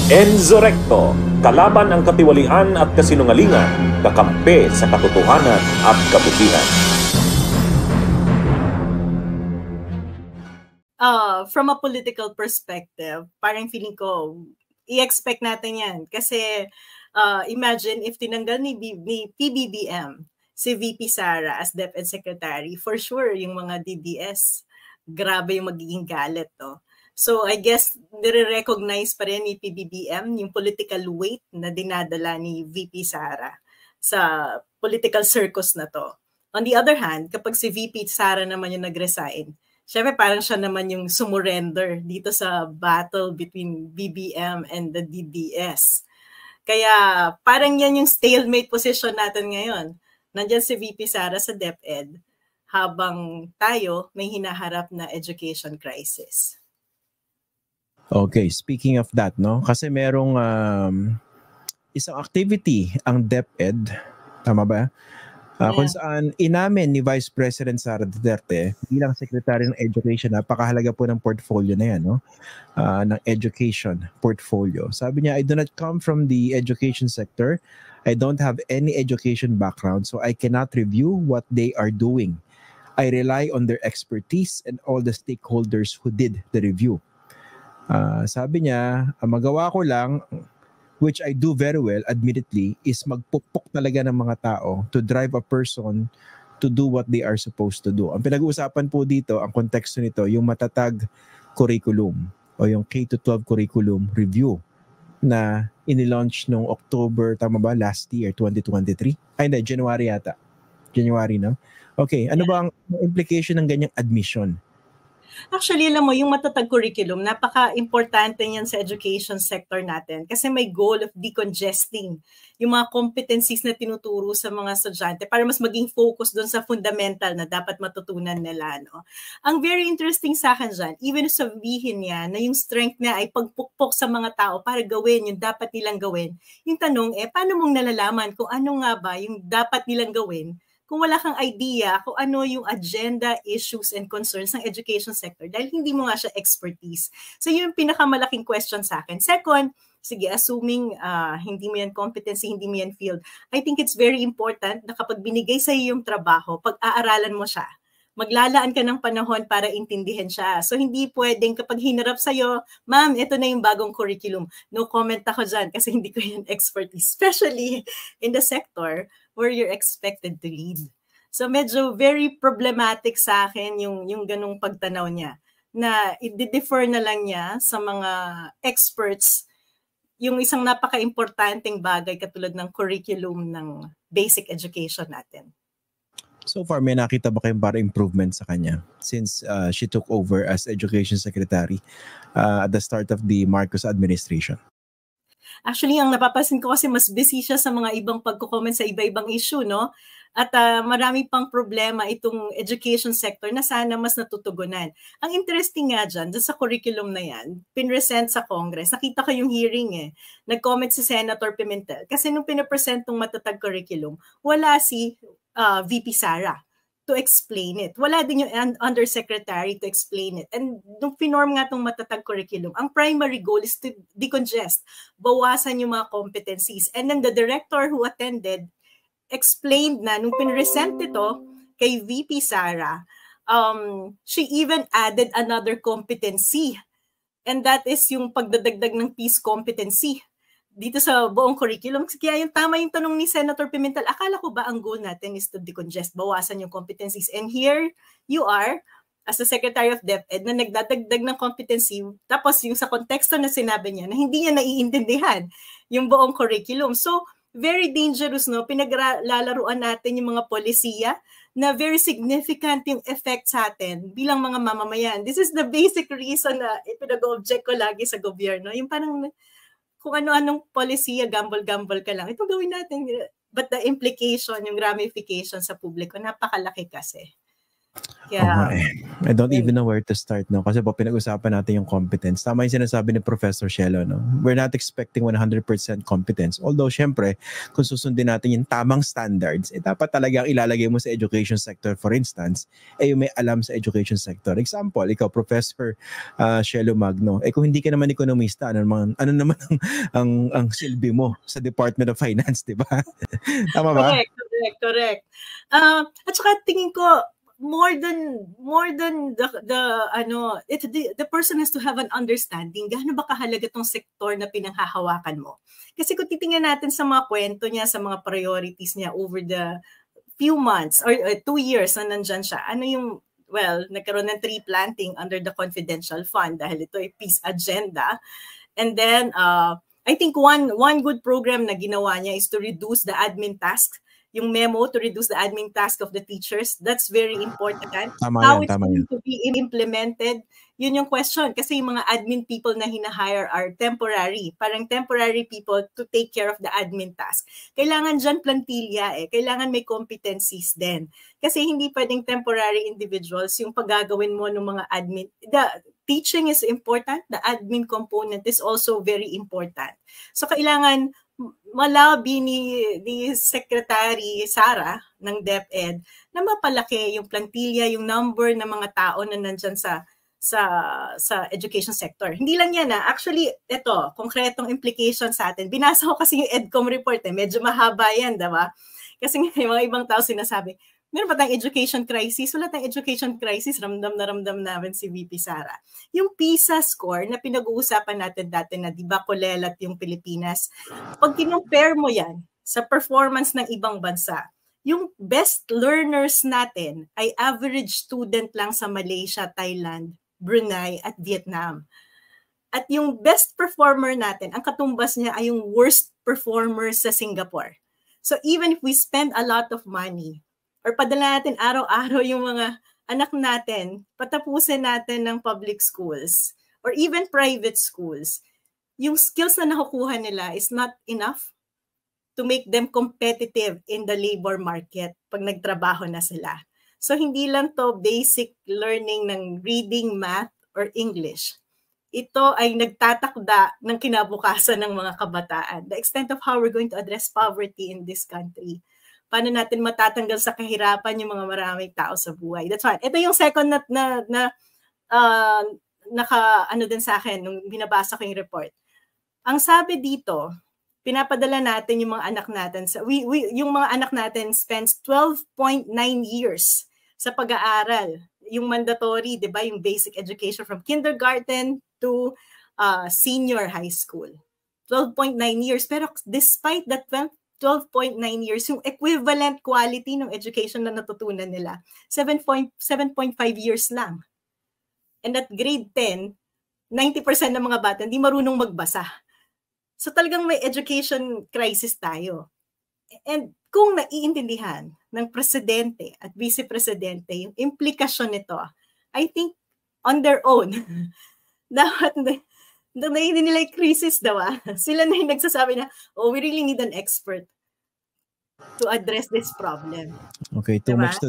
Enzo Recto, kalaban ang katiwalian at kasinungalingan, kakampi sa katotohanan at kabutihan. From a political perspective, parang feeling ko, i-expect natin yan. Kasi imagine if tinanggal ni PBBM si VP Sara as DepEd Secretary, for sure yung mga DDS, grabe yung magiging galit. No? So I guess nire-recognize pa rin ni PBBM yung political weight na dinadala ni VP Sara sa political circus na to. On the other hand, kapag si VP Sara naman yung nag-resign, syempre parang siya naman yung sumurrender dito sa battle between BBM and the DDS. Kaya parang yan yung stalemate position natin ngayon. Nandyan si VP Sara sa DepEd habang tayo may hinaharap na education crisis. Okay, speaking of that, no? Kasi merong isang activity ang DepEd, tama ba? Kung saan inamin ni Vice President Sara Duterte bilang Secretary ng Education, napakahalaga po ng portfolio na yan, no? Ng education portfolio. Sabi niya, I do not come from the education sector. I don't have any education background, so I cannot review what they are doing. I rely on their expertise and all the stakeholders who did the review. Sabi niya, ang magawa ko lang, which I do very well, admittedly, is magpukpok talaga ng mga tao to drive a person to do what they are supposed to do. Ang pinag-uusapan po dito, ang konteksto nito, yung matatag curriculum o yung K-12 curriculum review na inilaunch noong October, tama ba, last year, 2023? Ay, hindi, January yata. January, no? Okay, ano ba ang implication ng ganyang admission? Actually, alam mo, yung matatag curriculum, napaka-importante yan sa education sector natin kasi may goal of decongesting yung mga competencies na tinuturo sa mga estudyante para mas maging focus doon sa fundamental na dapat matutunan nila. No? Ang very interesting sa akin dyan, even sabihin niya na yung strength niya ay pagpukpok sa mga tao para gawin yung dapat nilang gawin, yung tanong, paano mong nalalaman kung ano nga ba yung dapat nilang gawin kung wala kang idea kung ano yung agenda, issues, and concerns ng education sector dahil hindi mo nga siya expertise. So yun yung pinakamalaking question sa akin. Second, sige, assuming hindi mo yan competency, hindi mo yan field, I think it's very important na kapag binigay sa iyo yung trabaho, pag-aaralan mo siya, maglalaan ka ng panahon para intindihin siya. So hindi pwedeng kapag hinarap sa'yo, ma'am, ito na yung bagong curriculum. No comment ako dyan kasi hindi ko yan expertise, especially in the sector where you're expected to lead. So medyo very problematic sa akin yung ganung pagtanaw niya na i-defer na lang niya sa mga experts yung isang napaka-importanting bagay katulad ng curriculum ng basic education natin. So far, may nakita ba kayong para improvement sa kanya since she took over as Education Secretary at the start of the Marcos administration? Actually, ang napapansin ko kasi mas busy siya sa mga ibang pagko-comment sa iba-ibang issue, no? At marami pang problema itong education sector na sana mas natutugunan. Ang interesting nga dyan sa curriculum na yan, pinresent sa Congress, nakita ko yung hearing nag-comment si Senator Pimentel. Kasi nung pinapresent tong matatag curriculum, wala si VP Sara to explain it. Wala din yung undersecretary to explain it. And nung pinorm nga itong matatag curriculum, ang primary goal is to decongest, bawasan yung mga competencies. And then the director who attended explained na nung pinresent ito kay VP Sara, she even added another competency. And that is yung pagdadagdag ng peace competency dito sa buong curriculum. Kaya yung tama yung tanong ni Senator Pimentel, akala ko ba ang goal natin is to decongest, bawasan yung competencies. And here you are, as the Secretary of DepEd, na nagdadagdag ng competency, tapos yung sa konteksto na sinabi niya, na hindi niya naiintindihan yung buong curriculum. So, very dangerous, no? Pinaglalaruan natin yung mga polisiya na very significant yung effect sa atin bilang mga mamamayan. This is the basic reason na ipinag-object ko lagi sa gobyerno. Yung parang kung ano-anong polisiya, gamble-gamble ka lang. Ito gawin natin. But the implication, yung ramification sa publiko, napakalaki kasi. Yeah. I don't even know where to start, no? Kasi po pinag-usapan natin yung competence. Tama yung sinasabi ni Professor Shelo, no? We're not expecting 100% competence. Although, syempre, kung susundin natin yung tamang standards, dapat talagang ilalagay mo sa education sector, for instance, yung may alam sa education sector. Example, ikaw, Professor Shelo Magno, kung hindi ka naman ekonomista, ano naman ang silbi mo sa Department of Finance, di ba? Tama ba? Correct. At saka tingin ko, more than the person has to have an understanding gaano ba kahalaga tong sektor na pinanghahawakan mo. Kasi kung titingnan natin sa mga kwento niya, sa mga priorities niya over the few months or 2 years na nandyan siya, nagkaroon ng tree planting under the confidential fund dahil ito ay peace agenda. And then I think one good program na ginawa niya is to reduce the admin task. Yung memo to reduce the admin task of the teachers, that's very important. How it's going to be implemented, yun yung question. Kasi yung mga admin people na hinahire are temporary. Parang temporary people to take care of the admin task. Kailangan dyan plantilla Kailangan may competencies din. Kasi hindi pwedeng temporary individuals yung paggagawin mo ng mga admin. The teaching is important. The admin component is also very important. So kailangan malabi ni Secretary Sara ng DepEd na mapalaki yung plantilla, yung number ng mga tao na nandyan sa education sector. Hindi lang yan Actually, ito, konkretong implication sa atin. Binasa ko kasi yung EDCOM report medyo mahaba yan, diba? Kasi may mga ibang tao sinasabi, meron ba tayong education crisis? Wala tayong education crisis. Ramdam namin si VP Sara. Yung PISA score na pinag-uusapan natin dati na di ba kulelat yung Pilipinas, pag kinumpare mo yan sa performance ng ibang bansa, yung best learners natin ay average student lang sa Malaysia, Thailand, Brunei at Vietnam. At yung best performer natin, ang katumbas niya ay yung worst performer sa Singapore. So even if we spend a lot of money, or padala natin araw-araw yung mga anak natin, patapusin natin ng public schools or even private schools, yung skills na nakukuha nila is not enough to make them competitive in the labor market pag nagtrabaho na sila. So hindi lang to basic learning ng reading, math, or English. Ito ay nagtatakda ng kinabukasan ng mga kabataan. The extent of how we're going to address poverty in this country. Paano natin matatanggal sa kahirapan yung mga maraming tao sa buhay. That's why. Ito yung second din sa akin nung binabasa ko yung report. Ang sabi dito, pinapadala natin yung mga anak natin. Yung mga anak natin spends 12.9 years sa pag-aaral. Yung mandatory, di ba? Yung basic education from kindergarten to senior high school. 12.9 years. Pero despite that 12.9 years, yung equivalent quality ng education na natutunan nila, 7.5 years lang. And at grade 10, 90% ng mga bata hindi marunong magbasa. So talagang may education crisis tayo. And kung naiintindihan ng presidente at vice-presidente yung implikasyon nito, I think on their own, dapat hindi nila yung crisis daw. Sila na yung nagsasabi na, we really need an expert to address this problem. Okay, too much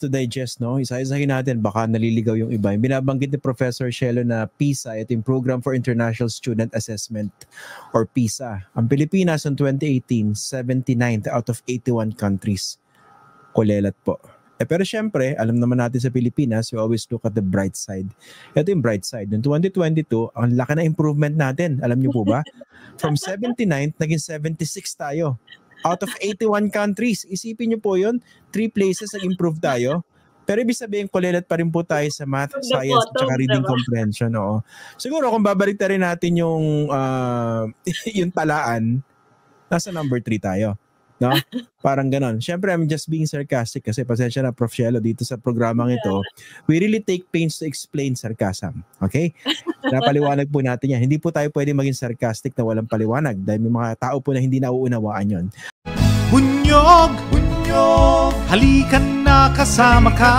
to digest, no? Isa-isahin natin, baka naliligaw yung iba. Yung binabanggit ni Professor Shelo na PISA, ito yung Program for International Student Assessment or PISA. Ang Pilipinas in 2018, 79th out of 81 countries. Kulelat po. Pero syempre, alam naman natin sa Pilipinas, we always look at the bright side. Ito yung bright side. Noong 2022, ang laki na improvement natin. Alam niyo po ba? From 79th, naging 76 tayo. Out of 81 countries. Isipin niyo po yun, 3 places nag-improve tayo. Pero ibig sabihin, kulelat pa rin po tayo sa math, science, at saka reading comprehension. Oo. Siguro kung babalik rin natin yung talaan, nasa number 3 tayo. No? Parang ganon. Siyempre, I'm just being sarcastic kasi pasensya na, Prof. Shelo, dito sa programang ito, we really take pains to explain sarcasm. Okay? Napaliwanag po natin yan. Hindi po tayo pwede maging sarcastic na walang paliwanag dahil may mga tao po na hindi nauunawaan yon. Bunyog, bunyog, halikan na kasama ka.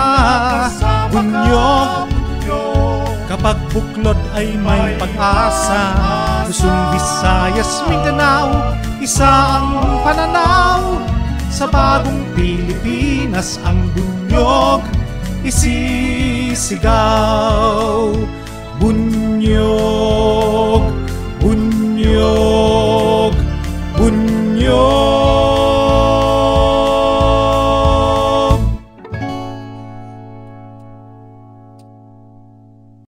Bunyog, kapag buklod ay may pag-asa. Luzon, Visayas, Mindanao, isa ang pananaw. Sa bagong Pilipinas ang bunyog, isisigaw. Bunyog